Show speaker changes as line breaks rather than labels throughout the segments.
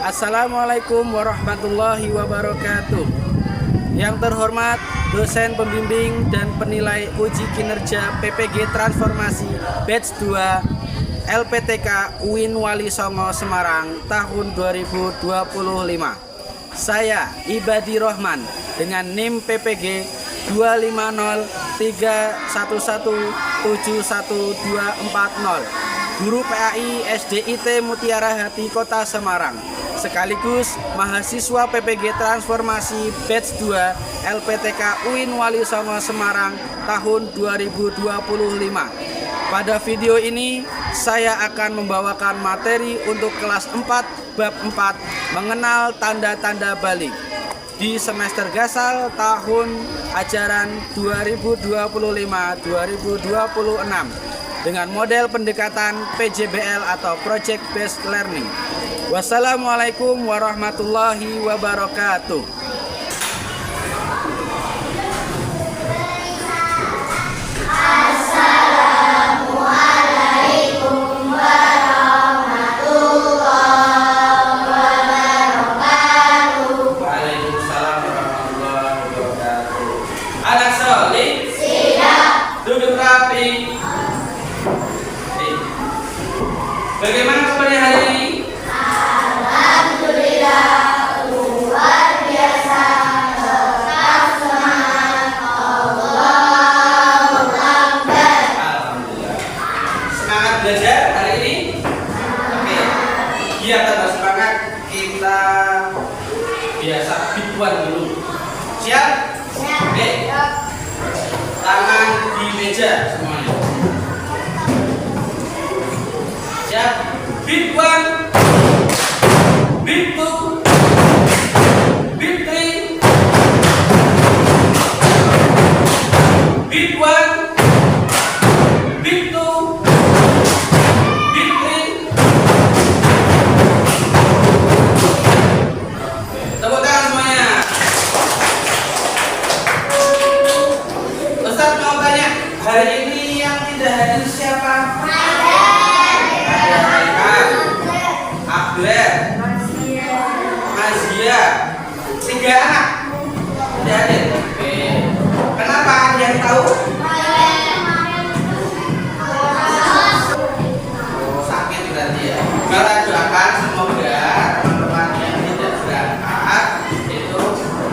Assalamualaikum warahmatullahi wabarakatuh. Yang terhormat dosen pembimbing dan penilai uji kinerja PPG Transformasi Batch 2 LPTK UIN Wali Songo Semarang tahun 2025. Saya Ibadi Rohman dengan NIM PPG 25031171240, guru PAI SDIT Mutiara Hati Kota Semarang, sekaligus mahasiswa PPG Transformasi Batch 2 LPTK UIN Wali Songo Semarang tahun 2025. Pada video ini saya akan membawakan materi untuk kelas 4 bab 4 mengenal tanda-tanda balik di semester Gasal tahun ajaran 2025-2026 dengan model pendekatan PJBL atau Project Based Learning. Wassalamualaikum warahmatullahi wabarakatuh. Anak soleh, siap. Duduk rapi. Bagaimana kabarnya hari ini?
Alhamdulillah, luar biasa. Tetap semangat. Allahu Akbar.
Alhamdulillah. Semangat belajar hari ini? Oke. Biar tambah semangat, kita biasa biduan dulu. Siap? Oke. Tangan di meja semuanya. Siap. Beat 1, beat 2, beat 3, beat 1, beat 2, beat 3. Tepuk tangan semuanya. Ustaz mau tanya, hari ini yang tidak hadir siapa? Abdullah, Mazia, 3 anak tidak hadir. Oke. Kenapa? Ada yang tahu? Oh, sakit berarti ya. Kita doakan semoga teman-teman yang tidak berangkat itu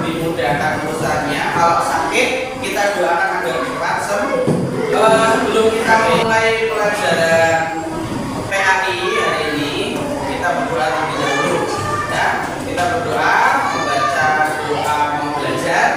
dimudahkan urusannya. Kalau sakit, kita doakan agar cepat sembuh. Sebelum kita mulai pelajaran PAI hari ini, kita berdoa terlebih dahulu. Ya, kita berdoa, membaca doa mau belajar.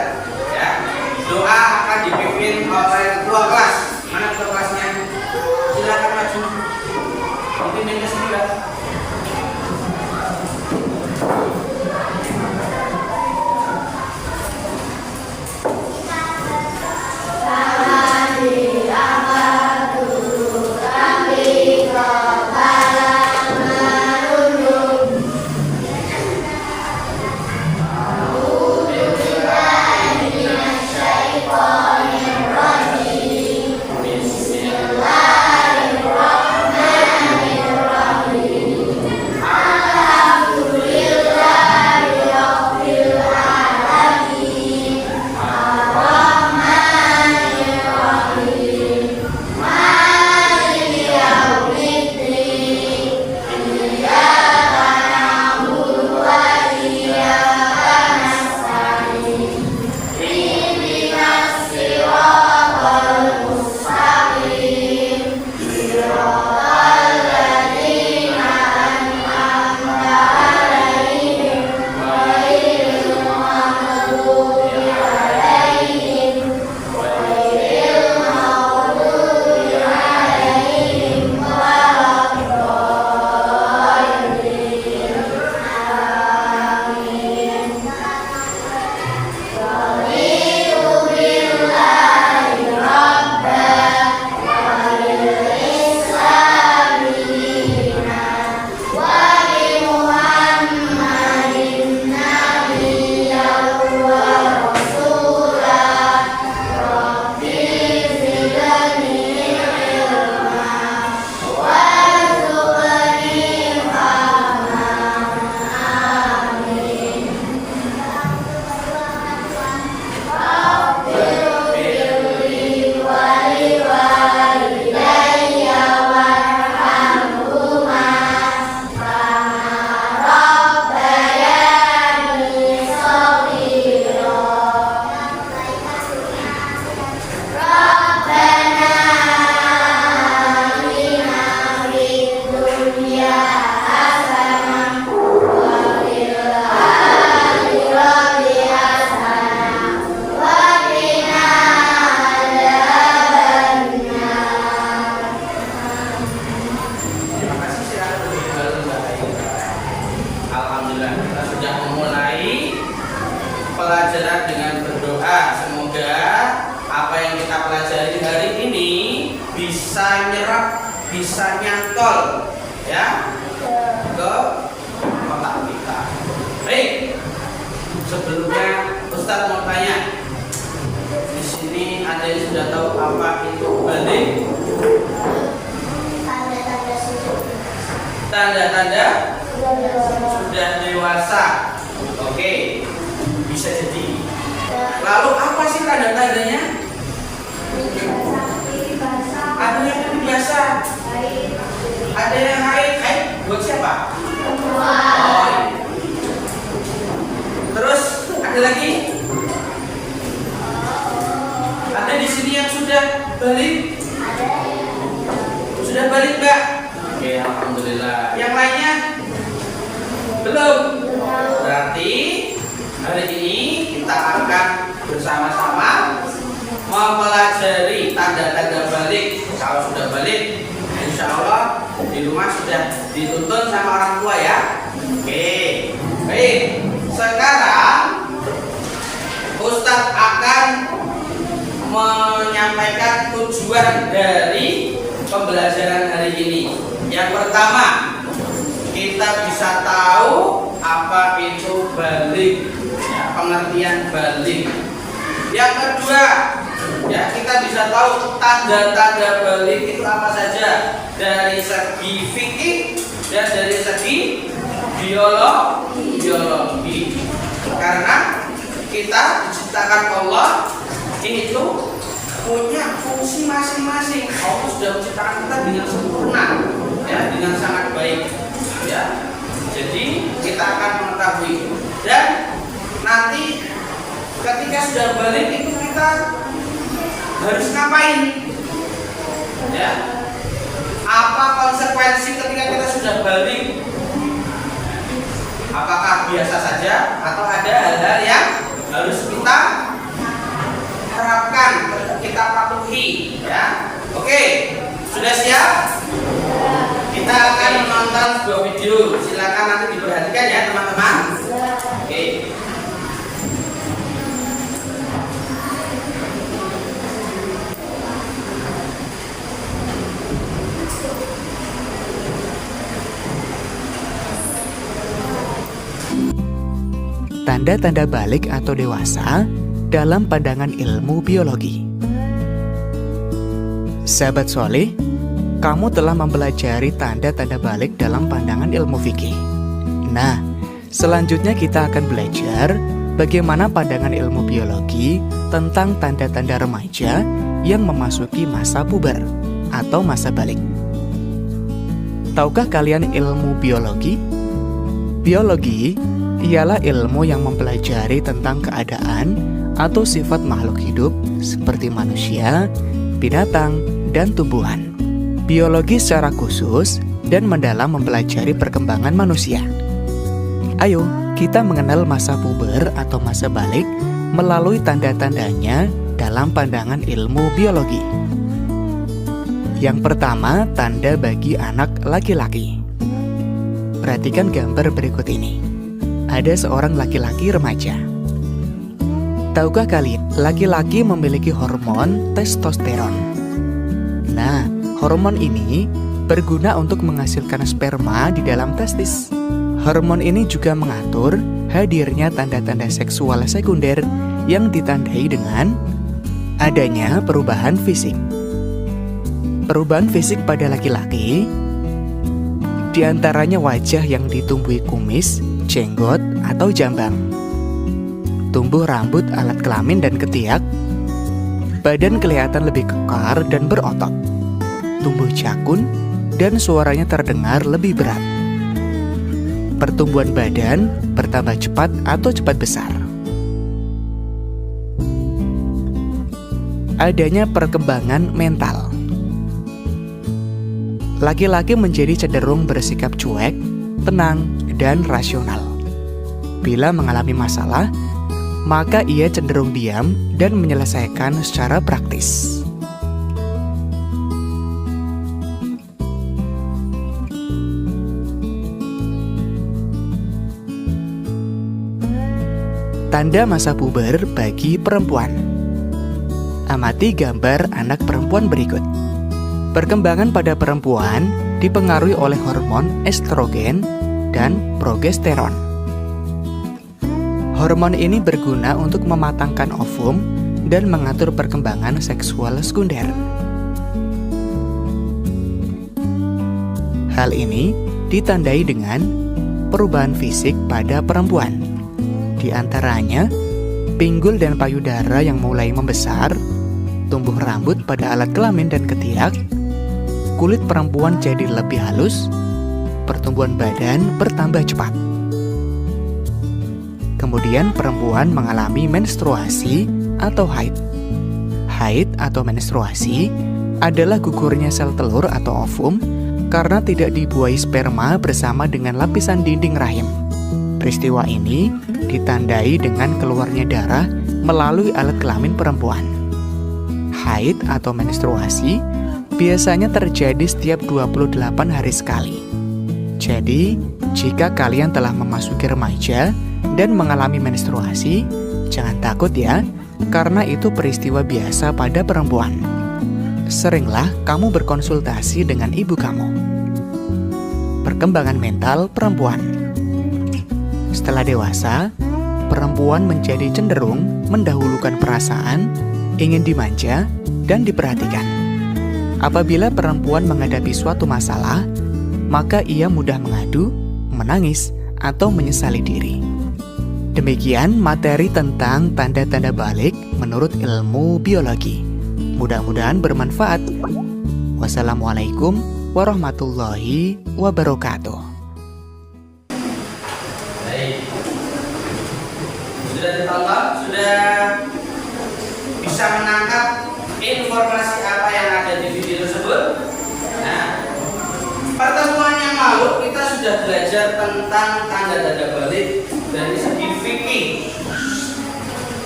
Alhamdulillah kita sudah memulai pelajaran dengan berdoa. Semoga apa yang kita pelajari hari ini bisa nyerap, bisa nyantol ya ke otak kita. Baik, sebelumnya Ustadz mau tanya, di sini ada yang sudah tahu apa itu balik? Tanda-tanda sudah dewasa. Oke, bisa jadi. Lalu apa sih tanda-tandanya? Ada yang biasa, ada yang haid. Haid buat siapa? Oh, iya. Terus ada lagi? Ada di sini yang sudah balik? Sudah balik, Mbak? Oke, alhamdulillah. Yang lainnya? Belum. Berarti hari ini kita akan bersama-sama mempelajari tanda-tanda balik. Kalau sudah balik, insya Allah di rumah sudah dituntun sama orang tua ya. Oke, baik. Sekarang Ustadz akan menyampaikan tujuan dari pembelajaran hari ini. Yang pertama, kita bisa tahu apa itu balik, ya, pengertian balik. Yang kedua, ya, kita bisa tahu tanda-tanda balik itu apa saja dari segi fikih dan dari segi biologi. Karena kita diciptakan Allah itu punya fungsi masing-masing. Allah sudah menciptakan kita dengan sempurna, ya, dengan sangat baik, ya. Jadi kita akan mengetahui, dan nanti ketika sudah balik itu kita harus ngapain, ya? Apa konsekuensi ketika kita sudah balik? Apakah biasa saja atau ada hal-hal yang harus kita terapkan, kita patuhi, ya? Oke, sudah siap? Kita akan menonton sebuah video. Silakan nanti diperhatikan ya, teman-teman. Oke.
Tanda-tanda balik atau dewasa dalam pandangan ilmu biologi. Sahabat soleh, kamu telah mempelajari tanda-tanda balik dalam pandangan ilmu fikih. Nah, selanjutnya kita akan belajar bagaimana pandangan ilmu biologi tentang tanda-tanda remaja yang memasuki masa puber atau masa balik. Tahukah kalian ilmu biologi? Biologi ialah ilmu yang mempelajari tentang keadaan atau sifat makhluk hidup seperti manusia, binatang, dan tumbuhan. Biologi secara khusus dan mendalam mempelajari perkembangan manusia. Ayo, kita mengenal masa puber atau masa balik melalui tanda-tandanya dalam pandangan ilmu biologi. Yang pertama, tanda bagi anak laki-laki. Perhatikan gambar berikut ini. Ada seorang laki-laki remaja. Tahukah kalian, laki-laki memiliki hormon testosteron. Nah, hormon ini berguna untuk menghasilkan sperma di dalam testis. Hormon ini juga mengatur hadirnya tanda-tanda seksual sekunder yang ditandai dengan adanya perubahan fisik. Perubahan fisik pada laki-laki diantaranya wajah yang ditumbuhi kumis, jenggot, atau jambang, tumbuh rambut alat kelamin dan ketiak, badan kelihatan lebih kekar dan berotot, tumbuh jakun, dan suaranya terdengar lebih berat. Pertumbuhan badan bertambah cepat atau cepat besar. Adanya perkembangan mental. Laki-laki menjadi cenderung bersikap cuek, tenang, dan rasional. Bila mengalami masalah, maka ia cenderung diam dan menyelesaikan secara praktis. Tanda masa puber bagi perempuan. Amati gambar anak perempuan berikut. Perkembangan pada perempuan dipengaruhi oleh hormon estrogen dan progesteron. Hormon ini berguna untuk mematangkan ovum dan mengatur perkembangan seksual sekunder. Hal ini ditandai dengan perubahan fisik pada perempuan. Di antaranya, pinggul dan payudara yang mulai membesar, tumbuh rambut pada alat kelamin dan ketiak, kulit perempuan jadi lebih halus, pertumbuhan badan bertambah cepat. Kemudian perempuan mengalami menstruasi atau haid. Haid atau menstruasi adalah gugurnya sel telur atau ovum karena tidak dibuahi sperma bersama dengan lapisan dinding rahim. Peristiwa ini ditandai dengan keluarnya darah melalui alat kelamin perempuan. Haid atau menstruasi biasanya terjadi setiap 28 hari sekali. Jadi, jika kalian telah memasuki remaja dan mengalami menstruasi, jangan takut ya, karena itu peristiwa biasa pada perempuan. Seringlah kamu berkonsultasi dengan ibu kamu. Perkembangan mental perempuan. Setelah dewasa, perempuan menjadi cenderung mendahulukan perasaan, ingin dimanja, dan diperhatikan. Apabila perempuan menghadapi suatu masalah, maka ia mudah mengadu, menangis, atau menyesali diri. Demikian materi tentang tanda-tanda balik menurut ilmu biologi. Mudah-mudahan bermanfaat. Wassalamualaikum warahmatullahi wabarakatuh.
Baik. Sudah ditonton? Sudah bisa menangkap informasi apa yang ada di video tersebut? Nah, pertemuan yang lalu kita sudah belajar tentang tanda-tanda balik dari segi fikih.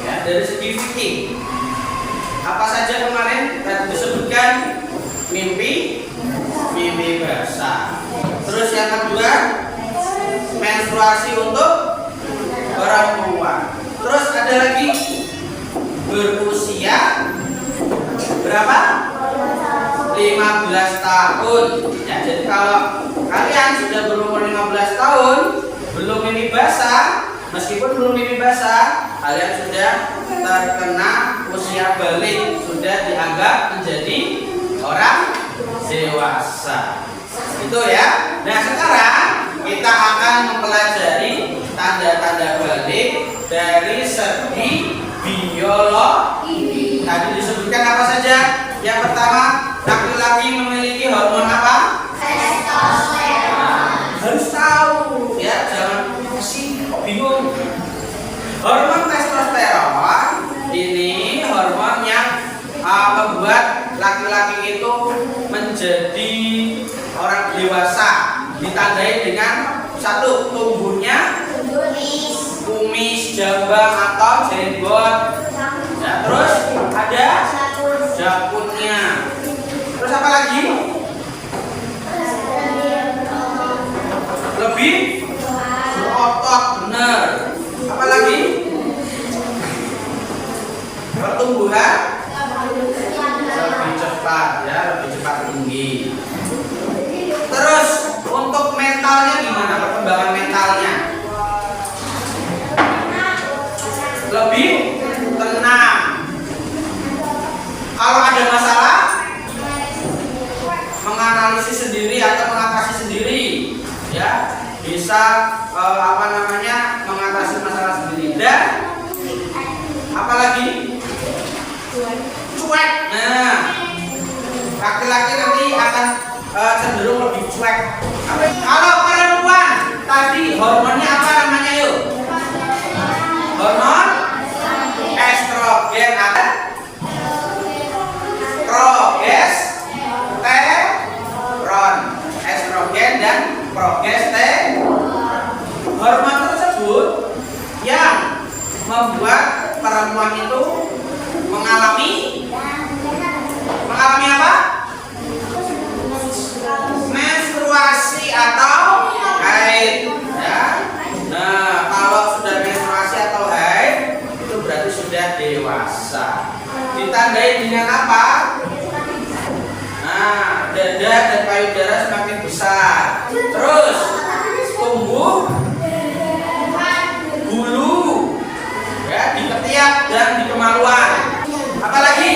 Ya, dari segi fikih. Apa saja kemarin tadi disebutkan? Mimpi basah. Terus yang kedua, menstruasi untuk perempuan. Terus ada lagi berusia berapa? 15 tahun. Ya, jadi kalau kalian sudah berumur 15 tahun, belum mimpi basah, meskipun belum mimpi basah, kalian sudah terkena usia balik, sudah dianggap menjadi orang dewasa. Itu ya. Nah, sekarang kita akan mempelajari tanda-tanda balik dari segi biologi. Tadi disebutkan apa saja? Yang pertama, laki-laki memiliki hormon apa? Testosteron. Harus tahu ya, jangan masih bingung. Hormon testosteron ini hormon yang membuat laki-laki itu menjadi orang dewasa, ditandai dengan satu, tumbuhnya kumis, jambang atau jenggot. Ya, terus ada jakutnya. Terus apa lagi? Lebih berotot, benar. Apa lagi? Pertumbuhan lebih cepat, ya, lebih cepat tinggi. Terus untuk mentalnya gimana? Perkembangan mentalnya lebih tenang. Kalau ada masalah, menganalisis sendiri atau mengatasi sendiri, ya, bisa mengatasi masalah sendiri. Dan apalagi cuek. Nah, laki-laki nanti akan cenderung lebih cuek. Kalau perempuan tadi hormonnya apa namanya yuk? Hormon estrogen atau progesteron. Estrogen dan progesteron. Hormon tersebut yang membuat perempuan itu mengalami apa? Menstruasi atau haid. Ya. Nah, kalau sudah menstruasi atau haid, dada dan payudara semakin besar. Terus tumbuh bulu ya di ketiak dan di kemaluan. Apalagi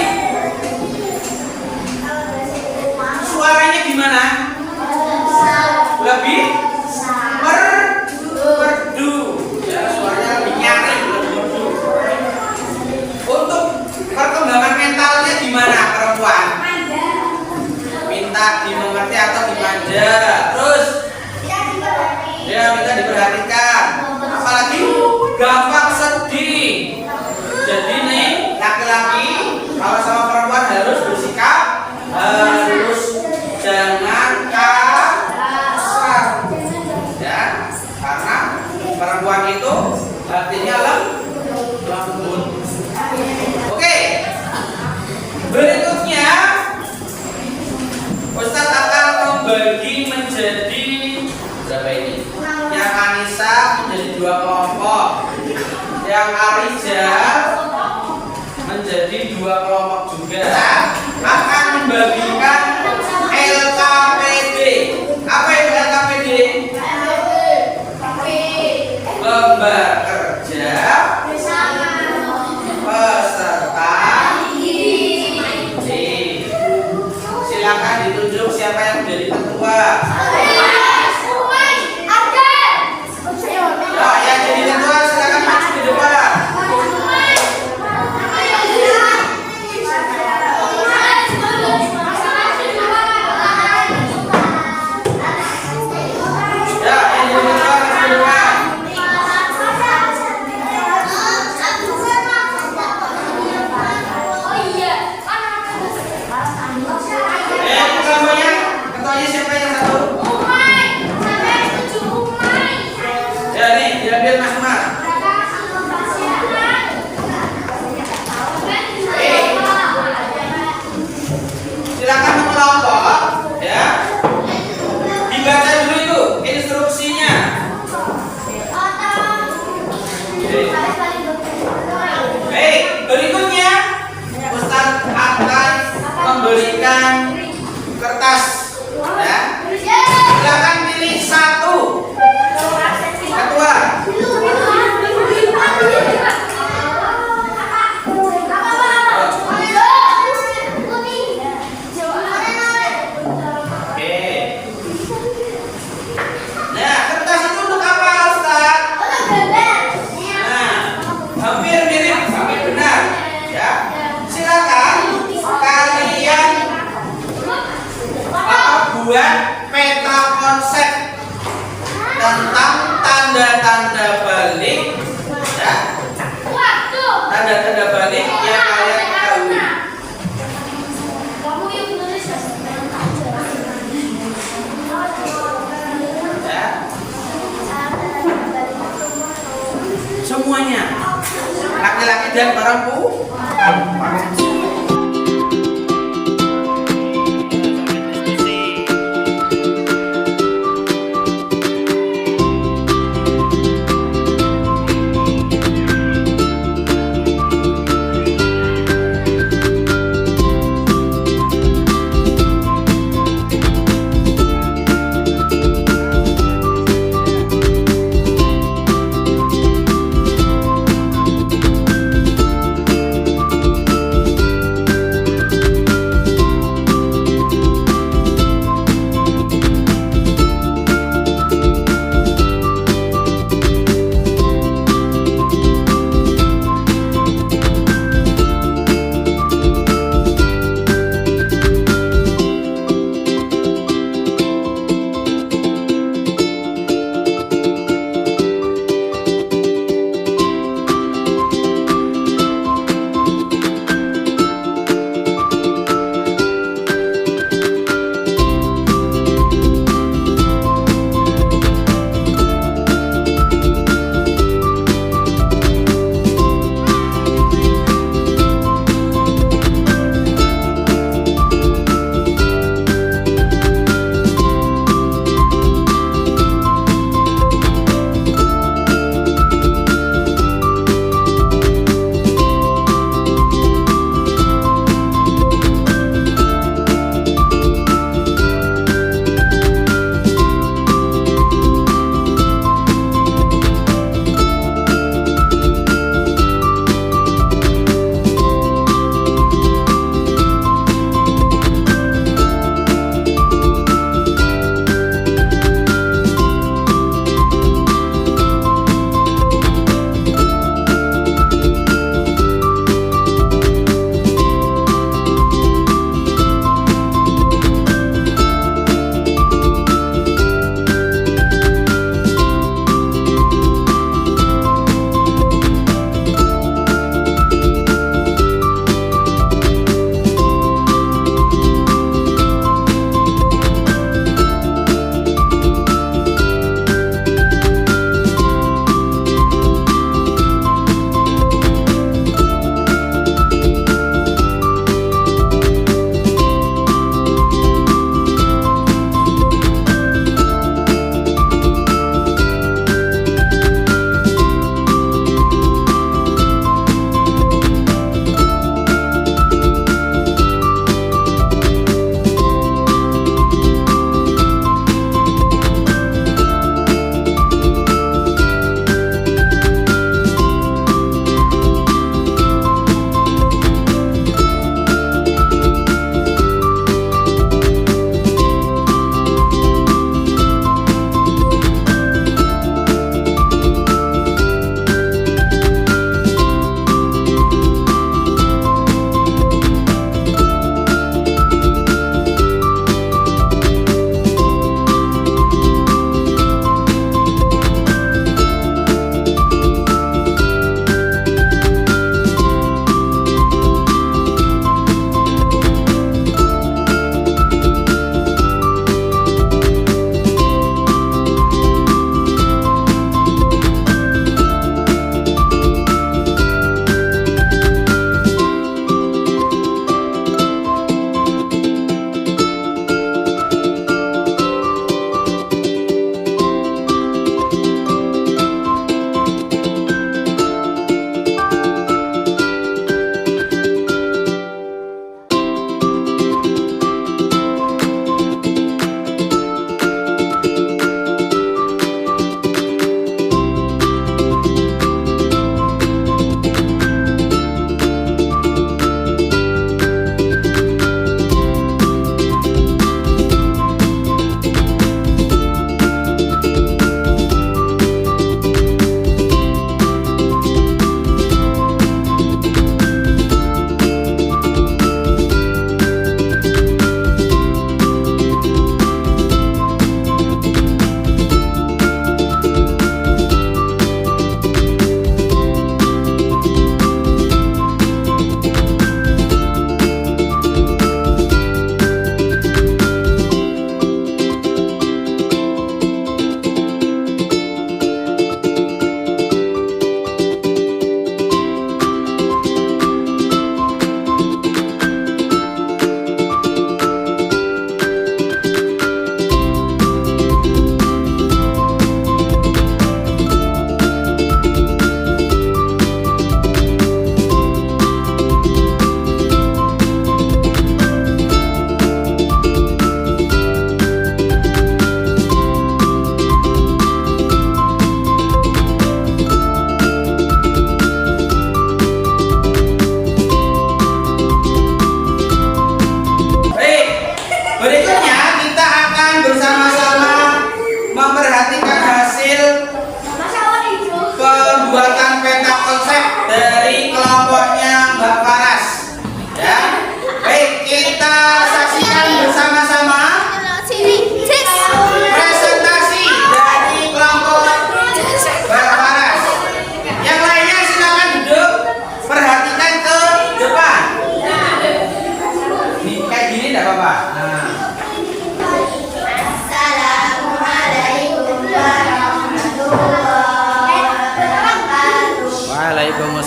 suaranya gimana? Lebih merdu. Ya, suaranya lebih nyaring, lebih merdu. Untuk perkembangan mentalnya gimana perempuan? Minta dimengerti atau dimanja. Terus ya minta diperhatikan. Apalagi gampang sedih. Jadi nih laki-laki kalau sama perempuan harus bersikap halus, jangan kasar. Ya, karena perempuan itu artinya lembut. Oke. Berikutnya Ustadz akan membagi menjadi berapa ini? Yang Anissa menjadi 2 kelompok, yang Arijal menjadi 2 kelompok juga. Akan membagikan LKPD. Apa itu LKPD? Lembar kerja peserta didik. Silakan ditunjuk siapa yang menjadi ketua. Ya, yang jadi ketua silakan maju di depan. Ya, yang jadi ketua maju di depan. Ketuanya siapa yang satu? Ya nih, diambil Mas Umar. Silakan mengelompok, ya. Dibaca dulu itu instruksinya. Baik, berikutnya Ustadz akan memberikan kertas, ya. Silakan pilih satu ketua. Oke. Nah, kertas itu untuk apa, Ustaz? Nah, hampir mirip, hampir benar, ya. Silakan kalian buat peta konsep tentang tanda-tanda balik, ya. Tanda-tanda balik yang kalian ketahui. Ya. Semuanya, laki-laki dan perempuan.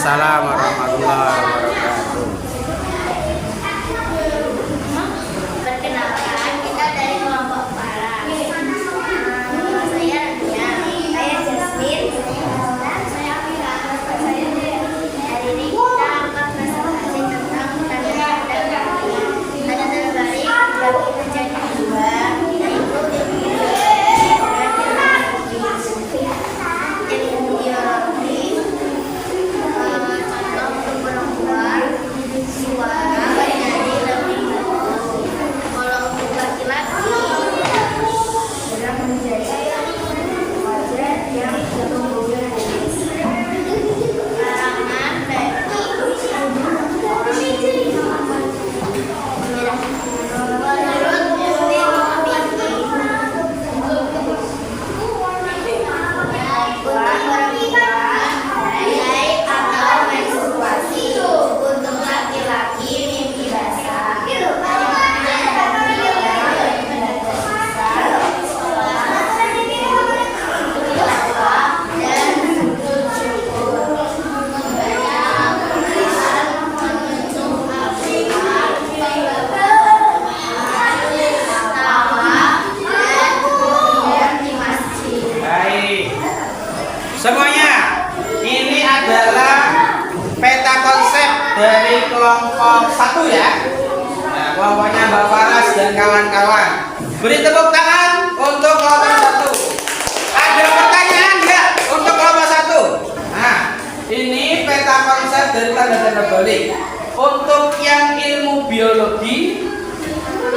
Waalaikumsalam warahmatullahi wabarakatuh.
Perkenalkan, kita dari kelompok Parang. Nama saya Rania. Saya Jasmine. Saya Amira. Saya Dewi. Hari ini kita akan presentasi tentang tanda-tanda balik. Tanda-tanda balik dibagi menjadi dua, yaitu ilmu biologi, contoh untuk perempuan, suara, menjadi lebih bagus. Kalau untuk laki-laki, sudah menjadi wajah yang berhubungan karangan bagi orang menjadi merah. Menurut perempuan haid atau menstruasi. Untuk laki-laki mimpi basah.
Baik. Semuanya, ini adalah peta konsep dari kelompok 1 ya. Nah, kelompoknya Mbak Faras dan kawan-kawan. Beri tepuk tangan untuk kelompok 1. Ada pertanyaan nggak untuk kelompok 1? Nah, ini peta konsep dari tanda-tanda balik. Untuk yang ilmu biologi,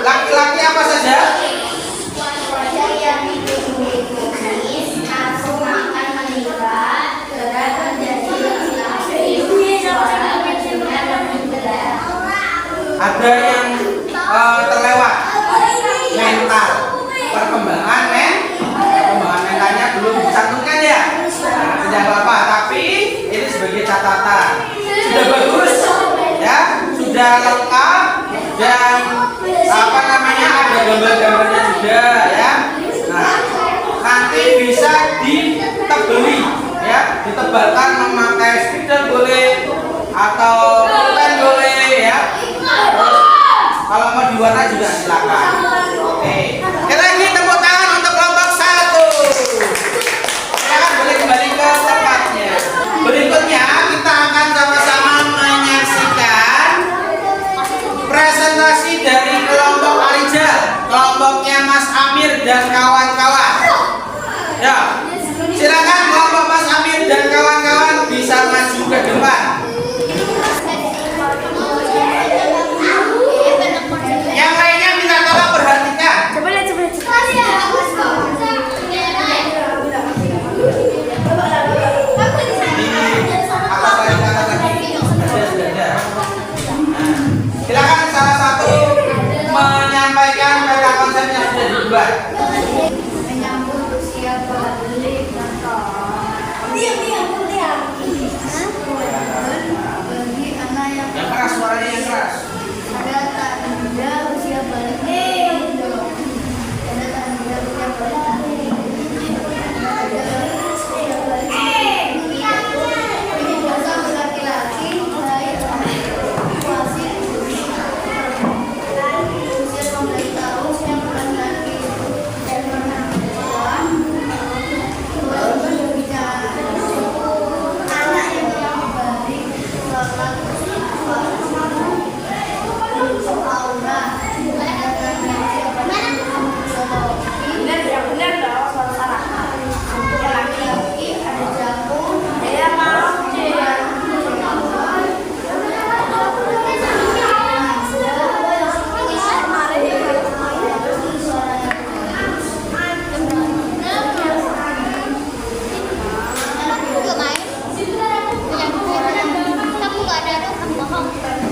laki-laki apa saja?
Wajah yang dikumis, nafsu makan meningkat, gerak menjadi laki-laki, suara mendengar lebih berat.
Ada yang terlewat mental, perkembangan mentalnya belum dicantumkan ya. Nah, tidak apa-apa, tapi ini sebagai catatan. Sudah bagus ya, sudah lengkap dan ada gambar-gambarnya juga ya. Nah, nanti bisa ditebeli ya, ditebalkan memakai spidol boleh atau pen boleh ya. Kalau mau diwarna juga silakan. Oke. Kita lagi tepuk tangan untuk kelompok 1. Silakan boleh kembali ke tempatnya. Berikutnya kita akan sama-sama menyaksikan presentasi dari kelompok Arijal, kelompoknya Mas Amir dan kawan-kawan. Ya, silakan kelompok Mas Amir dan kawan-kawan bisa maju ke depan. Yang lainnya minta tolong perhatikan. Silakan salah satu menyampaikan peta konsep yang sudah dibuat.
Menyambut usia balik bagi anak yang
keras, suaranya yang keras.
ada tanda usia balik. Ada tanda usia balik. Ini bahasa laki-laki, baik menstruasi, usia 15 tahun yang laki-laki dan perempuan baru berbicara. Anak yang balik sholat aura benar dong suara laki-laki ada jamu dia mau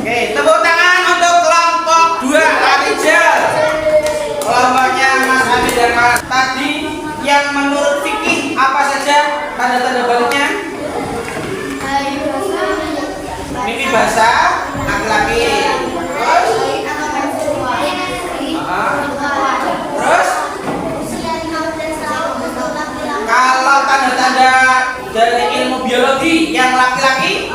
Oke, tepuk tangan untuk kelompok 2 Arijal. Kelompoknya Mas Amir dan Mas. Tadi yang menurut fikih apa saja tanda-tanda baliknya? Mimpi basah, laki-laki. Terus? Kalau tanda-tanda dari ilmu biologi yang laki-laki?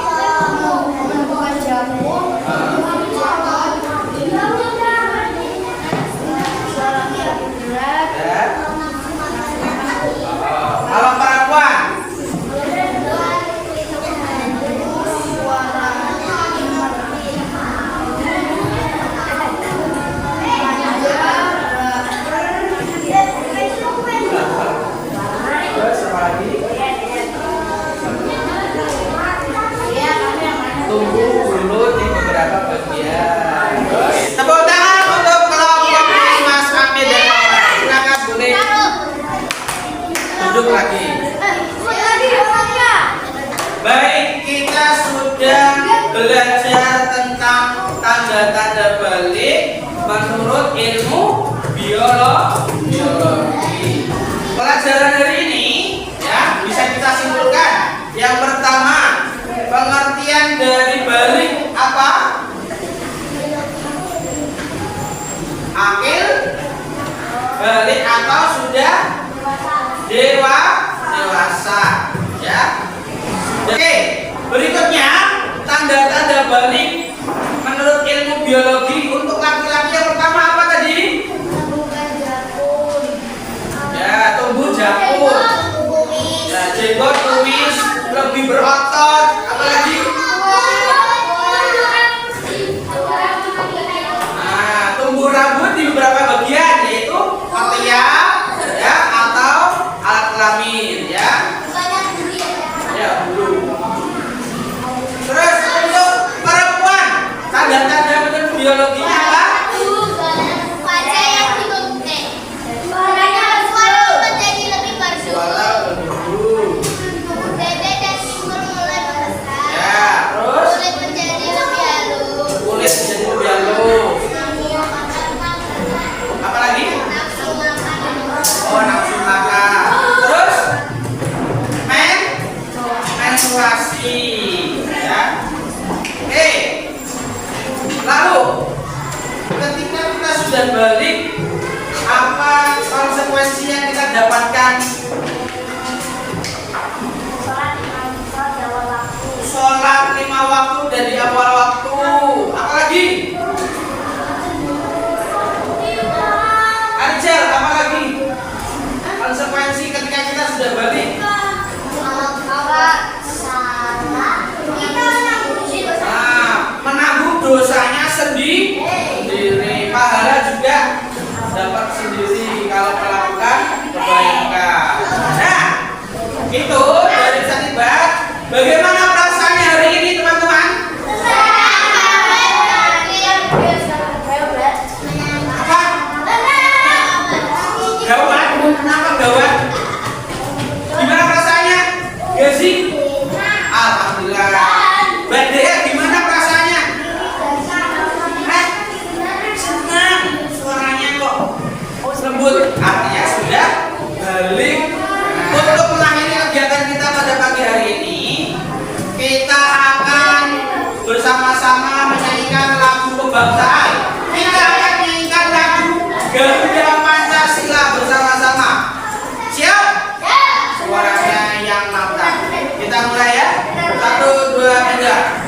dinamis, lebih berotot. Apalagi? Nah, tumbuh rambut di beberapa bagian, yaitu ketiak, ya, atau alat kelamin, ya. Ya, bulu. Terus untuk perempuan, tanda-tanda bentuk biologinya apa?
Wajah yang dibentuk. Suara menjadi lebih merdu.
Suara berdebu.
Dada dan simpul mulai membesar.
Ya, terus
Kulit menjadi lebih halus.
kulit menjadi lebih halus. Apa lagi?
Nafsu makan.
Oh, nafsu makan. Terus menstruasi, ya. Oke. Lalu ketika kita sudah balik, apa konsekuensi yang kita dapatkan? Sholat 5 waktu dari awal waktu. Apa lagi? Anjel, apa lagi? Konsekuensi ketika kita sudah balik. Nah, menanggung dosanya sendiri. Pahala juga dapat sendiri kalau melakukan kebaikan. Nah, itu dari Sanibah. Bagaimana perasaannya hari ini, teman-teman? Apa? Gawat? Kenapa gawat? Gimana perasaannya? Gezi? Alhamdulillah. Mbak Dea, gimana perasaannya? Senang. Suaranya kok lembut. Artinya sudah balik. Untuk mengakhiri kegiatan kita pada pagi hari ini, kita akan bersama-sama menyanyikan lagu kebangsaan. Kita akan menyanyikan lagu Garuda Pancasila bersama-sama. Siap? Suaranya yang lantang. Kita mulai ya. 1, 2, 3.